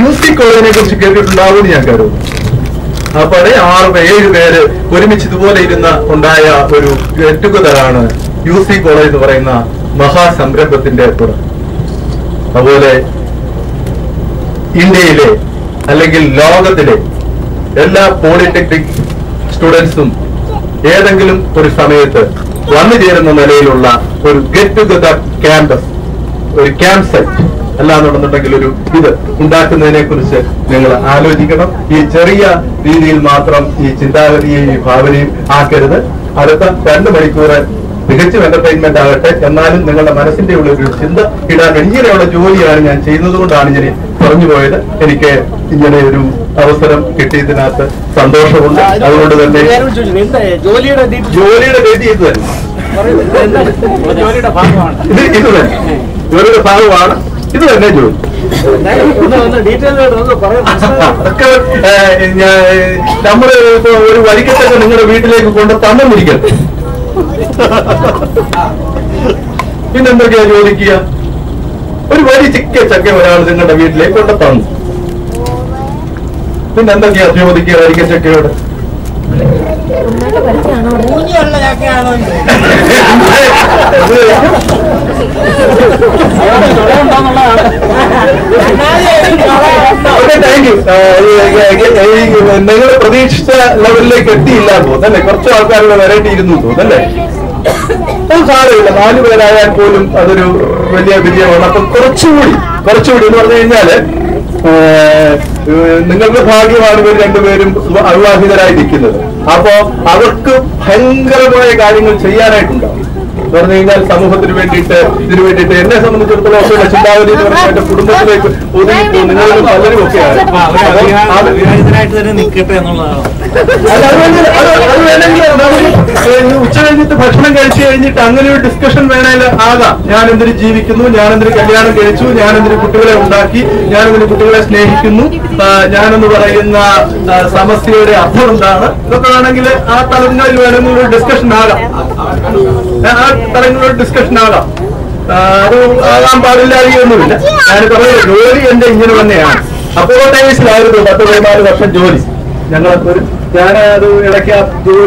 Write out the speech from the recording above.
UC കോളേജിനെ കുറിച്ച് കേട്ടിട്ടുണ്ടാവുമെന്ന് ഞാൻ കരുതുന്നു. അപ്പോഴേ 6-7 പേര് ഒരുമിച്ച് ഇതുപോലെ ഉണ്ടായ ഒരു ഗെറ്റ് ടുഗദറാണ് UC കോളേജ് എന്ന് പറയുന്ന മഹാസംരംഭത്തിന്റെ തുടക്കം. അതുപോലെ ഇന്ത്യയിലെ അല്ലെങ്കിൽ ലോകത്തിലെ എല്ലാ പോളിടെക്നിക് സ്റ്റുഡൻസും ഏതെങ്കിലും ഒരു സമയത്ത് വന്നു ചേരുന്ന നിലയിലുള്ള ഒരു ഗെറ്റ് ടുഗദർ ക്യാമ്പസ്, ഒരു ക്യാമ്പ് സൈറ്റ് അല്ലാന്നുണ്ടെന്നുണ്ടെങ്കിൽ ഒരു ഇത് ഉണ്ടാക്കുന്നതിനെ കുറിച്ച് നിങ്ങൾ ആലോചിക്കണം. ഈ ചെറിയ രീതിയിൽ മാത്രം ഈ ചിന്താഗതിയെയും ഈ ഭാവനയും ആക്കരുത്. അടുത്ത 2 മണിക്കൂർ തികച്ചും എന്റർടൈൻമെന്റ് ആകട്ടെ. എന്നാലും നിങ്ങളുടെ മനസ്സിന്റെ ഉള്ള ഒരു ചിന്ത ഇടാൻ ഇങ്ങനെയുള്ള ജോലിയാണ് ഞാൻ ചെയ്യുന്നത് കൊണ്ടാണ് ഇങ്ങനെ പറഞ്ഞു പോയത്. എനിക്ക് ഇങ്ങനെ ഒരു അവസരം കിട്ടിയതിനകത്ത് സന്തോഷമുണ്ട്. അതുകൊണ്ട് തന്നെ ജോലിയുടെ രീതി ഇത് തന്നെ, ജോലിയുടെ ഭാഗമാണ് ഇത് തന്നെ ജോലി. നമ്മള് ഇപ്പൊ ഒരു വരിക്കത്തൊക്കെ നിങ്ങളുടെ വീട്ടിലേക്ക് കൊണ്ട് തന്നിരിക്കട്ടെ. പിന്നെന്തൊക്കെയാ ചോദിക്കുക? ഒരു വരി ചക്ക ഒരാൾ നിങ്ങളുടെ വീട്ടിലേക്ക് കൊണ്ട് തന്നു, പിന്നെന്തൊക്കെയാ ചോദിക്കുക വരിക്കച്ചക്കയോട്? നിങ്ങൾ പ്രതീക്ഷിച്ച ലെവലിലേക്ക് എത്തിയില്ല തോന്നല്ലേ? കുറച്ച് ആൾക്കാരുടെ വരേണ്ടിയിരുന്നു തോന്നല്ലേ? അത് സാരമില്ല, 4 പേരായാൽ പോലും അതൊരു വലിയ വിജയമാണ്. അപ്പൊ കുറച്ചുകൂടി എന്ന് പറഞ്ഞു കഴിഞ്ഞാല് നിങ്ങൾക്ക് ഭാഗ്യമാണ് ഇവർ 2 പേരും അവിവാഹിതരായി നിൽക്കുന്നത്. അപ്പോ അവർക്ക് ഭയങ്കരമായ കാര്യങ്ങൾ ചെയ്യാനായിട്ടുണ്ടാവും. പറഞ്ഞു കഴിഞ്ഞാൽ സമൂഹത്തിന് വേണ്ടിയിട്ട് ഇതിനു വേണ്ടിയിട്ട് എന്നെ സംബന്ധിച്ചിടത്തോളം ഒക്കെ ചിന്താഗതി എന്ന് പറഞ്ഞാൽ എന്റെ കുടുംബത്തിലേക്ക് ഒതുങ്ങിപ്പോ നിങ്ങളും പലരും ഒക്കെയാണ്. ഉച്ച കഴിഞ്ഞിട്ട് ഭക്ഷണം കഴിച്ചു കഴിഞ്ഞിട്ട് അങ്ങനെ ഒരു ഡിസ്കഷൻ വേണേൽ ആകാം. ഞാൻ എന്തിനു ജീവിക്കുന്നു, ഞാൻ എന്തിനു കല്യാണം കഴിച്ചു, ഞാൻ എന്തിനു കുട്ടികളെ ഉണ്ടാക്കി, ഞാൻ എന്തിനു കുട്ടികളെ സ്നേഹിക്കുന്നു, ഞാനെന്ന് പറയുന്ന സമസ്യയുടെ അർത്ഥം എന്താണ്, ഇതൊക്കെ വേണമെങ്കിൽ ആ തലങ്ങളിൽ വേണമെങ്കിൽ ഒരു ഡിസ്കഷൻ ആകാം. തലങ്ങളൊരു ഡിസ്കഷൻ ആകാം. അത് ആകാൻ പാടില്ലാതൊന്നുമില്ല. ഞാൻ പറയുന്നത് ജോലി എന്റെ ഇങ്ങനെ തന്നെയാണ്. അപ്പോഴത്തെ വയസ്സിലായിരുന്നു 10-14 വർഷം ജോലി. ഞാനത് ഇടയ്ക്ക് ജോലി